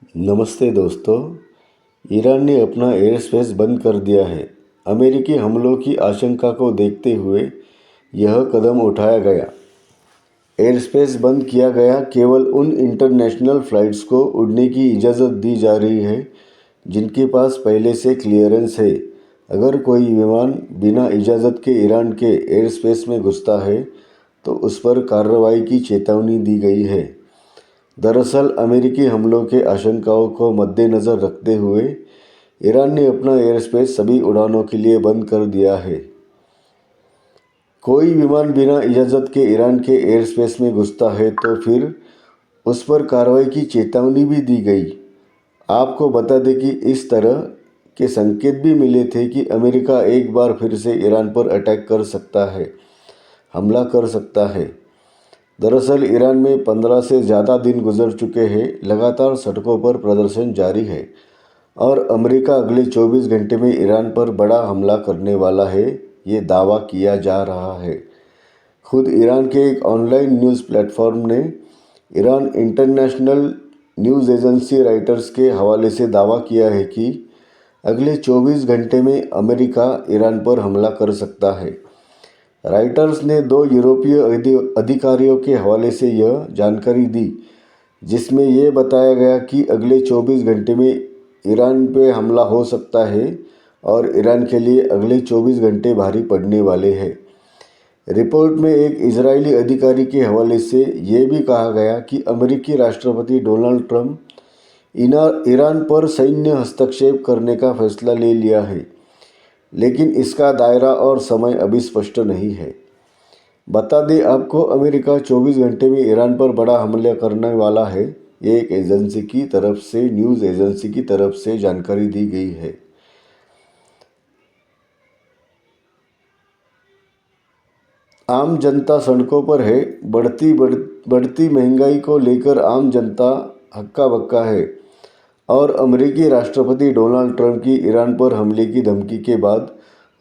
नमस्ते दोस्तों। ईरान ने अपना एयर स्पेस बंद कर दिया है। अमेरिकी हमलों की आशंका को देखते हुए यह कदम उठाया गया। एयर स्पेस बंद किया गया। केवल उन इंटरनेशनल फ़्लाइट्स को उड़ने की इजाज़त दी जा रही है जिनके पास पहले से क्लियरेंस है। अगर कोई विमान बिना इजाज़त के ईरान के एयर स्पेस में घुसता है तो उस पर कार्रवाई की चेतावनी दी गई है। दरअसल अमेरिकी हमलों के आशंकाओं को मद्देनज़र रखते हुए ईरान ने अपना एयर स्पेस सभी उड़ानों के लिए बंद कर दिया है। कोई विमान बिना इजाज़त के ईरान के एयर स्पेस में घुसता है तो फिर उस पर कार्रवाई की चेतावनी भी दी गई। आपको बता दें कि इस तरह के संकेत भी मिले थे कि अमेरिका एक बार फिर से ईरान पर अटैक कर सकता है, हमला कर सकता है। दरअसल ईरान में 15 से ज़्यादा दिन गुजर चुके हैं। लगातार सड़कों पर प्रदर्शन जारी है और अमेरिका अगले 24 घंटे में ईरान पर बड़ा हमला करने वाला है, ये दावा किया जा रहा है। खुद ईरान के एक ऑनलाइन न्यूज़ प्लेटफॉर्म ने Iran international news agency Reuters के हवाले से दावा किया है कि अगले 24 घंटे में अमेरिका ईरान पर हमला कर सकता है। रॉयटर्स ने 2 यूरोपीय अधिकारियों के हवाले से यह जानकारी दी, जिसमें यह बताया गया कि अगले 24 घंटे में ईरान पे हमला हो सकता है और ईरान के लिए अगले 24 घंटे भारी पड़ने वाले हैं। रिपोर्ट में एक इजरायली अधिकारी के हवाले से यह भी कहा गया कि अमेरिकी राष्ट्रपति डोनाल्ड ट्रंप ईरान पर सैन्य हस्तक्षेप करने का फैसला ले लिया है, लेकिन इसका दायरा और समय अभी स्पष्ट नहीं है। बता दें आपको, अमेरिका 24 घंटे में ईरान पर बड़ा हमला करने वाला है। ये एक एजेंसी की तरफ से, न्यूज़ एजेंसी की तरफ से जानकारी दी गई है। आम जनता सड़कों पर है। बढ़ती महंगाई को लेकर आम जनता हक्का बक्का है और अमेरिकी राष्ट्रपति डोनाल्ड ट्रंप की ईरान पर हमले की धमकी के बाद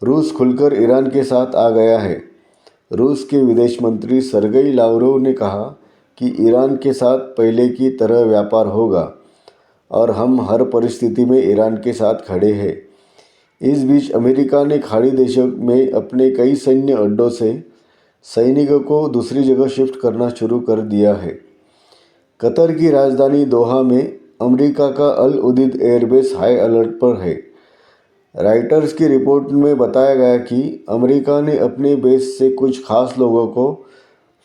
रूस खुलकर ईरान के साथ आ गया है। रूस के विदेश मंत्री सरगेई लावरोव ने कहा कि ईरान के साथ पहले की तरह व्यापार होगा और हम हर परिस्थिति में ईरान के साथ खड़े हैं। इस बीच अमेरिका ने खाड़ी देशों में अपने कई सैन्य अड्डों से सैनिकों को दूसरी जगह शिफ्ट करना शुरू कर दिया है। कतर की राजधानी दोहा में अमेरिका का अल उदीद एयरबेस हाई अलर्ट पर है। रॉयटर्स की रिपोर्ट में बताया गया कि अमेरिका ने अपने बेस से कुछ खास लोगों को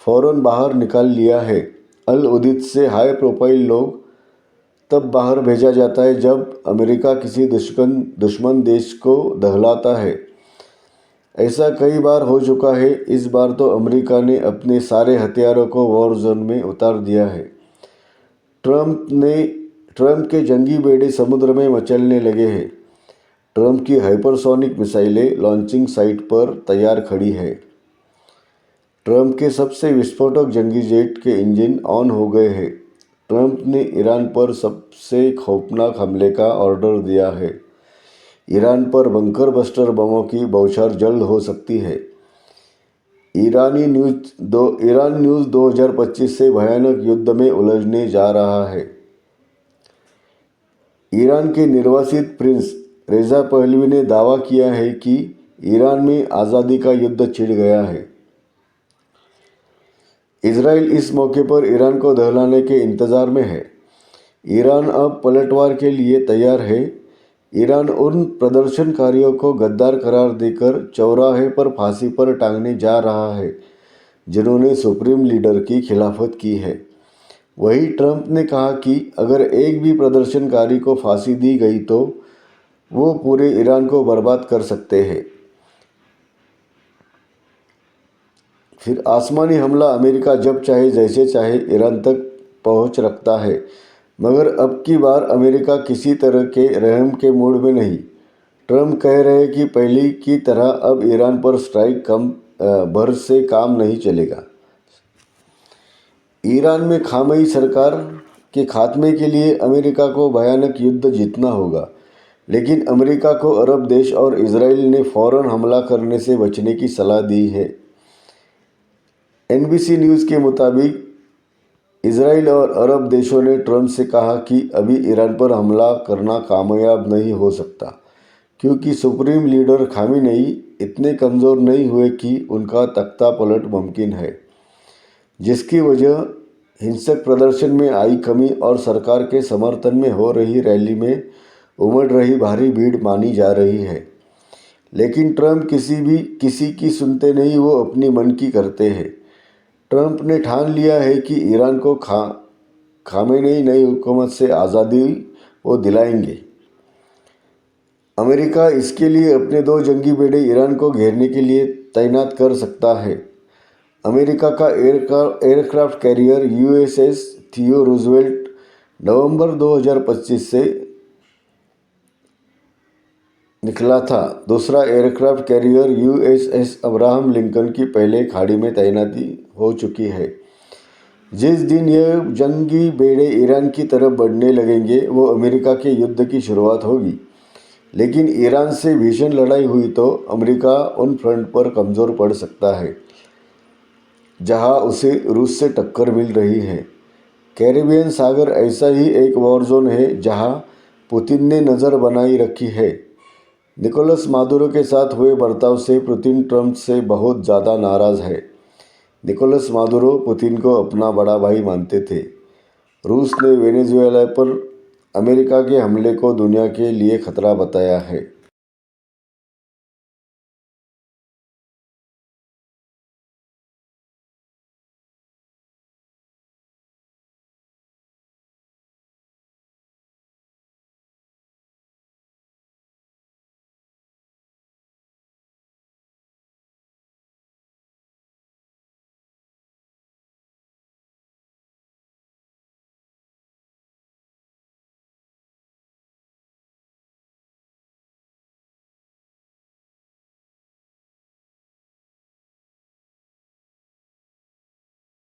फ़ौरन बाहर निकाल लिया है। अल उदीद से हाई प्रोफाइल लोग तब बाहर भेजा जाता है जब अमेरिका किसी दुश्मन देश को दहलाता है। ऐसा कई बार हो चुका है। इस बार तो अमेरिका ने अपने सारे हथियारों को वॉर जोन में उतार दिया है। ट्रंप के जंगी बेड़े समुद्र में मचलने लगे हैं। ट्रंप की हाइपरसोनिक मिसाइलें लॉन्चिंग साइट पर तैयार खड़ी है। ट्रंप के सबसे विस्फोटक जंगी जेट के इंजन ऑन हो गए हैं। ट्रंप ने ईरान पर सबसे खौफनाक हमले का ऑर्डर दिया है। ईरान पर बंकर बस्टर बमों की बौछार जल्द हो सकती है। ईरान न्यूज़ 2025 से भयानक युद्ध में उलझने जा रहा है। ईरान के निर्वासित प्रिंस रेजा पहलवी ने दावा किया है कि ईरान में आज़ादी का युद्ध छिड़ गया है। इजराइल इस मौके पर ईरान को दहलाने के इंतज़ार में है। ईरान अब पलटवार के लिए तैयार है। ईरान उन प्रदर्शनकारियों को गद्दार करार देकर चौराहे पर फांसी पर टांगने जा रहा है जिन्होंने सुप्रीम लीडर की खिलाफत की है। वहीं ट्रंप ने कहा कि अगर एक भी प्रदर्शनकारी को फांसी दी गई तो वो पूरे ईरान को बर्बाद कर सकते हैं। फिर आसमानी हमला। अमेरिका जब चाहे जैसे चाहे ईरान तक पहुंच रखता है, मगर अब की बार अमेरिका किसी तरह के रहम के मूड में नहीं। ट्रंप कह रहे हैं कि पहले की तरह अब ईरान पर स्ट्राइक कम भर से काम नहीं चलेगा। ईरान में खामेनी सरकार के खात्मे के लिए अमेरिका को भयानक युद्ध जीतना होगा, लेकिन अमेरिका को अरब देश और इजराइल ने फ़ौरन हमला करने से बचने की सलाह दी है। एनबीसी न्यूज़ के मुताबिक इजराइल और अरब देशों ने ट्रंप से कहा कि अभी ईरान पर हमला करना कामयाब नहीं हो सकता क्योंकि सुप्रीम लीडर खामेनेई इतने कमज़ोर नहीं हुए कि उनका तख्ता पलट मुमकिन है, जिसकी वजह हिंसक प्रदर्शन में आई कमी और सरकार के समर्थन में हो रही रैली में उमड़ रही भारी भीड़ मानी जा रही है। लेकिन ट्रंप किसी की सुनते नहीं, वो अपनी मन की करते हैं। ट्रंप ने ठान लिया है कि ईरान को खामेनेई नई हुकूमत से आज़ादी वो दिलाएंगे। अमेरिका इसके लिए अपने 2 जंगी बेड़े ईरान को घेरने के लिए तैनात कर सकता है। अमेरिका का एयरक्राफ्ट कैरियर यूएसएस थियो रूजवेल्ट नवंबर 2025 से निकला था। दूसरा aircraft carrier USS Abraham Lincoln की पहले खाड़ी में तैनाती हो चुकी है। जिस दिन यह जंगी बेड़े ईरान की तरफ बढ़ने लगेंगे वो अमेरिका के युद्ध की शुरुआत होगी। लेकिन ईरान से भीषण लड़ाई हुई तो अमेरिका उन फ्रंट पर कमज़ोर पड़ सकता है जहां उसे रूस से टक्कर मिल रही है। कैरिबियन सागर ऐसा ही एक वॉर जोन है जहां पुतिन ने नज़र बनाई रखी है। निकोलस मादुरो के साथ हुए बर्ताव से पुतिन ट्रंप से बहुत ज़्यादा नाराज़ है। निकोलस मादुरो पुतिन को अपना बड़ा भाई मानते थे। रूस ने वेनेजुएला पर अमेरिका के हमले को दुनिया के लिए खतरा बताया है।